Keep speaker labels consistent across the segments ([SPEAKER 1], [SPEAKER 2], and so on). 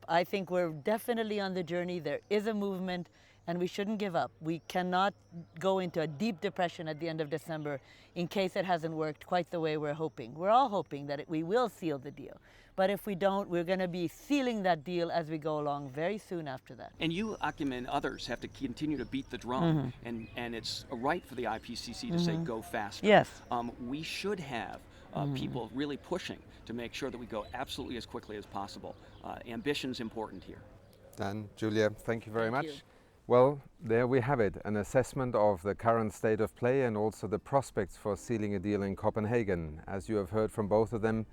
[SPEAKER 1] I think we're definitely on the journey. There is a movement, and we shouldn't give up. We cannot go into a deep depression at the end of December in case it hasn't worked quite the way we're hoping. We're all hoping that we will seal the deal. But if we don't, we're going to be sealing that deal as we go along very soon after that.
[SPEAKER 2] And you, Akim, and others have to continue to beat the drum, and it's right for the IPCC to say go faster.
[SPEAKER 1] Yes.
[SPEAKER 2] We should have people really pushing to make sure that we go absolutely as quickly as possible. Ambition's important here.
[SPEAKER 3] Dan, Julia, thank you very much.
[SPEAKER 1] you.
[SPEAKER 3] Well, there we have it, an assessment of the current state of play and also the prospects for sealing a deal in Copenhagen. As you have heard from both of them,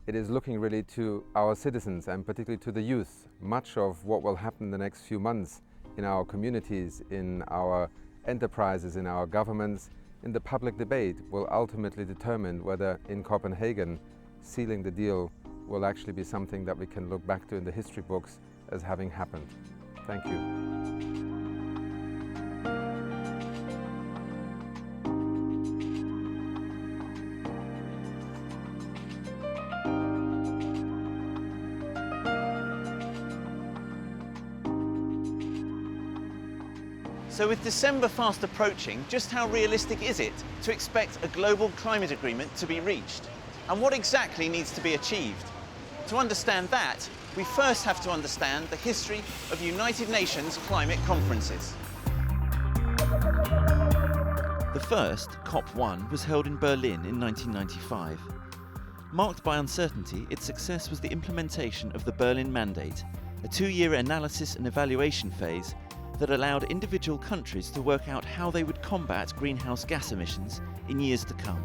[SPEAKER 3] it is looking really to our citizens and particularly to the youth. Much of what will happen in the next few months in our communities, in our enterprises, in our governments, in the public debate will ultimately determine whether in Copenhagen sealing the deal will actually be something that we can look back to in the history books as having happened. Thank you.
[SPEAKER 4] So with December fast approaching, just how realistic is it to expect a global climate agreement to be reached? And what exactly needs to be achieved? To understand that, we first have to understand the history of United Nations climate conferences. The first, COP1, was held in Berlin in 1995. Marked by uncertainty, its success was the implementation of the Berlin Mandate, a 2-year analysis and evaluation phase that allowed individual countries to work out how they would combat greenhouse gas emissions in years to come.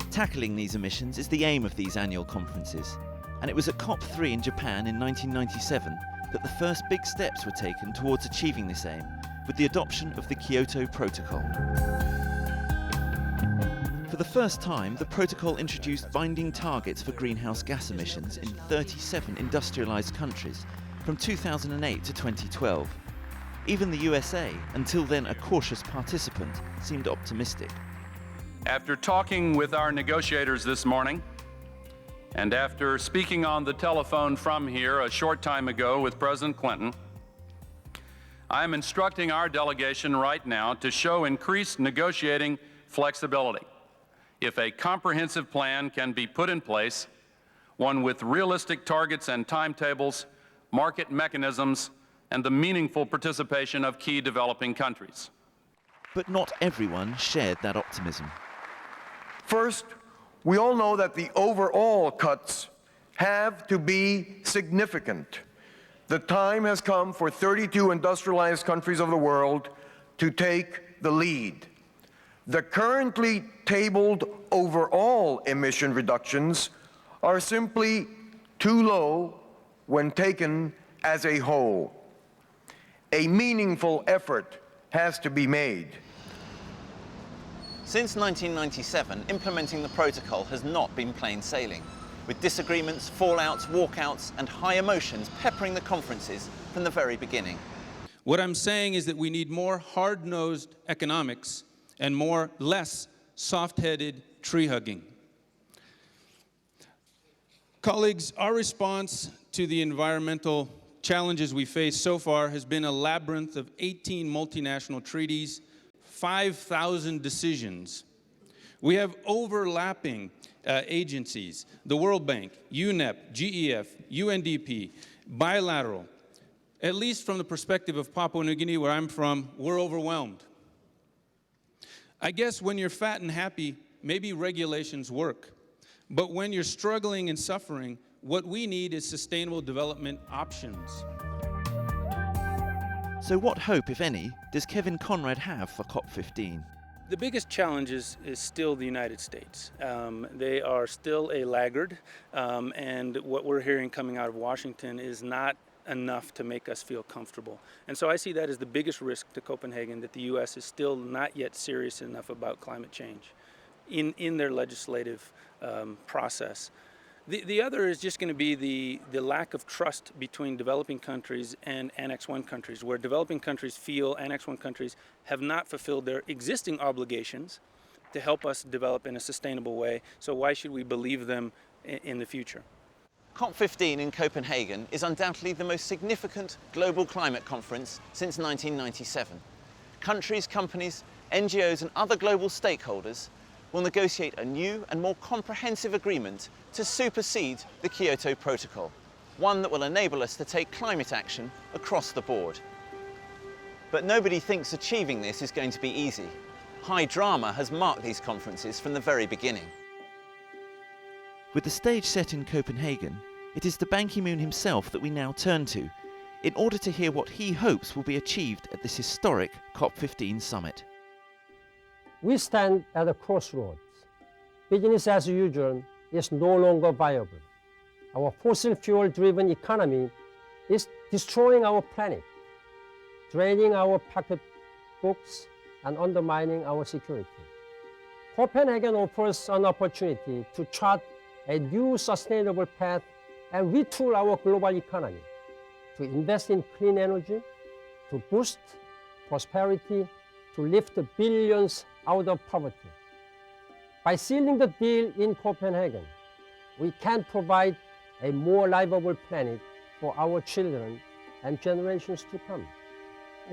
[SPEAKER 4] Tackling these emissions is the aim of these annual conferences, and it was at COP3 in Japan in 1997 that the first big steps were taken towards achieving this aim, with the adoption of the Kyoto Protocol. For the first time, the protocol introduced binding targets for greenhouse gas emissions in 37 industrialized countries from 2008 to 2012. Even the USA, until then a cautious participant, seemed optimistic.
[SPEAKER 5] After talking with our negotiators this morning, and after speaking on the telephone from here a short time ago with President Clinton, I am instructing our delegation right now to show increased negotiating flexibility. If a comprehensive plan can be put in place, one with realistic targets and timetables, market mechanisms, and the meaningful participation of key developing countries.
[SPEAKER 4] But not everyone shared that optimism.
[SPEAKER 6] First, we all know that the overall cuts have to be significant. The time has come for 32 industrialized countries of the world to take the lead. The currently tabled overall emission reductions are simply too low when taken as a whole. A meaningful effort has to be made.
[SPEAKER 4] Since 1997, implementing the protocol has not been plain sailing, with disagreements, fallouts, walkouts, and high emotions peppering the conferences from the very beginning.
[SPEAKER 7] What I'm saying is that we need more hard-nosed economics and less soft-headed tree-hugging. Colleagues, our response to the environmental challenges we face so far has been a labyrinth of 18 multinational treaties, 5,000 decisions. We have overlapping agencies, the World Bank, UNEP, GEF, UNDP, bilateral. At least from the perspective of Papua New Guinea, where I'm from, we're overwhelmed. I guess when you're fat and happy, maybe regulations work. But when you're struggling and suffering, what we need is sustainable development options.
[SPEAKER 4] So what hope, if any, does Kevin Conrad have for COP15?
[SPEAKER 7] The biggest challenge is still the United States. They are still a laggard, and what we're hearing coming out of Washington is not enough to make us feel comfortable. And so I see that as the biggest risk to Copenhagen, that the U.S. is still not yet serious enough about climate change in their legislative process. The other is just going to be the lack of trust between developing countries and Annex I countries, where developing countries feel Annex I countries have not fulfilled their existing obligations to help us develop in a sustainable way. So why should we believe them in the future?
[SPEAKER 4] COP15 in Copenhagen is undoubtedly the most significant global climate conference since 1997. Countries, companies, NGOs and other global stakeholders will negotiate a new and more comprehensive agreement to supersede the Kyoto Protocol, one that will enable us to take climate action across the board. But nobody thinks achieving this is going to be easy. High drama has marked these conferences from the very beginning.
[SPEAKER 8] With the stage set in Copenhagen, it is to Ban Ki-moon himself that we now turn to, in order to hear what he hopes will be achieved at this historic COP15 summit.
[SPEAKER 9] We stand at a crossroads. Business as usual is no longer viable. Our fossil fuel-driven economy is destroying our planet, draining our pocketbooks and undermining our security. Copenhagen offers an opportunity to chart a new sustainable path and retool our global economy, to invest in clean energy, to boost prosperity, to lift billions out of poverty. By sealing the deal in Copenhagen, we can provide a more livable planet for our children and generations to come.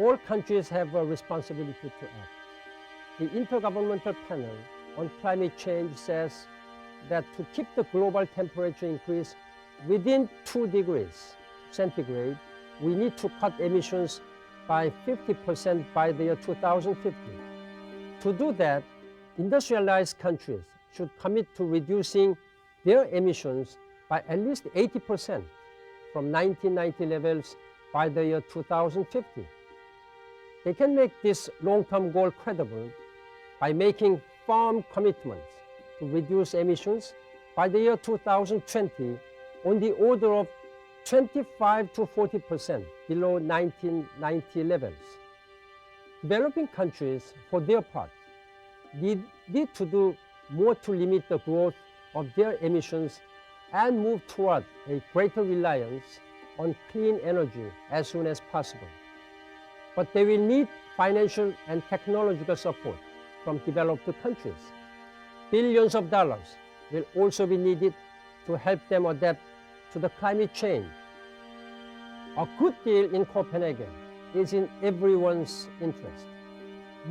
[SPEAKER 9] All countries have a responsibility to act. The Intergovernmental Panel on Climate Change says that to keep the global temperature increase within 2 degrees centigrade, we need to cut emissions by 50% by the year 2050. To do that, industrialized countries should commit to reducing their emissions by at least 80% from 1990 levels by the year 2050. They can make this long-term goal credible by making firm commitments to reduce emissions by the year 2020 on the order of 25 to 40% below 1990 levels. Developing countries, for their part, need to do more to limit the growth of their emissions and move toward a greater reliance on clean energy as soon as possible. But they will need financial and technological support from developed countries. Billions of dollars will also be needed to help them adapt to the climate change. A good deal in Copenhagen is in everyone's interest.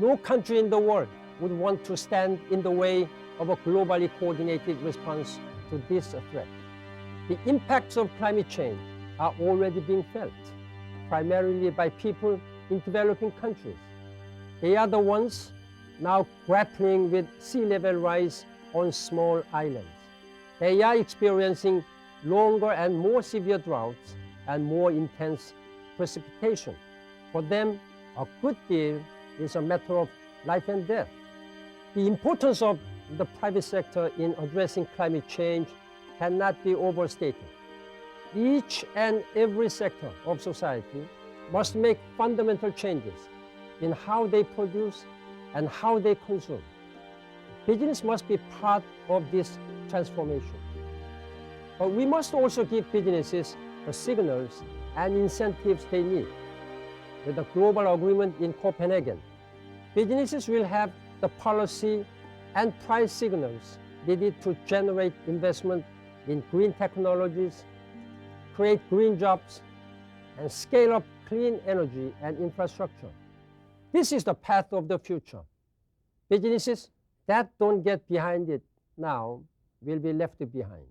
[SPEAKER 9] No country in the world would want to stand in the way of a globally coordinated response to this threat. The impacts of climate change are already being felt, primarily by people in developing countries. They are the ones now grappling with sea level rise on small islands. They are experiencing longer and more severe droughts and more intense precipitation. For them, a good deal is a matter of life and death. The importance of the private sector in addressing climate change cannot be overstated. Each and every sector of society must make fundamental changes in how they produce and how they consume. Business must be part of this transformation. But we must also give businesses the signals and incentives they need. With the global agreement in Copenhagen, businesses will have the policy and price signals needed to generate investment in green technologies, create green jobs, and scale up clean energy and infrastructure. This is the path of the future. Businesses that don't get behind it now will be left behind.